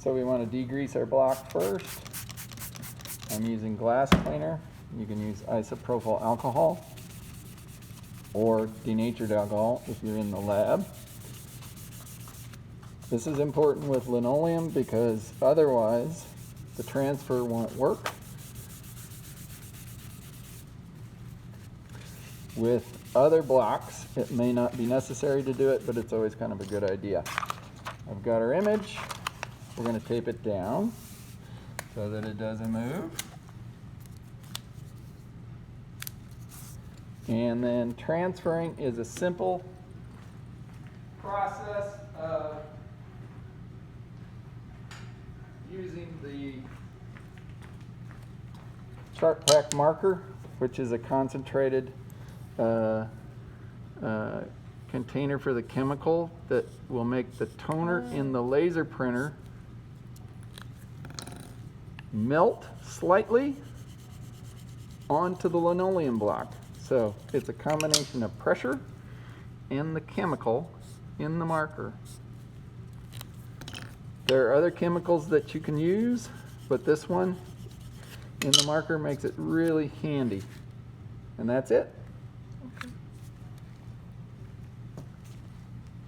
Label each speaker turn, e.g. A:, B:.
A: So we want to degrease our block first. I'm using glass cleaner. You can use isopropyl alcohol or denatured alcohol if you're in the lab. This is important with linoleum because otherwise the transfer won't work. With other blocks, it may not be necessary to do it, but it's always kind of a good idea. I've got our image. We're going to tape it down so that it doesn't move. And then transferring is a simple process of using the Chartpak marker, which is a concentrated container for the chemical that will make the toner in the laser printer melt slightly onto the linoleum block. So it's a combination of pressure and the chemical in the marker. There are other chemicals that you can use, but this one in the marker makes it really handy. And that's it.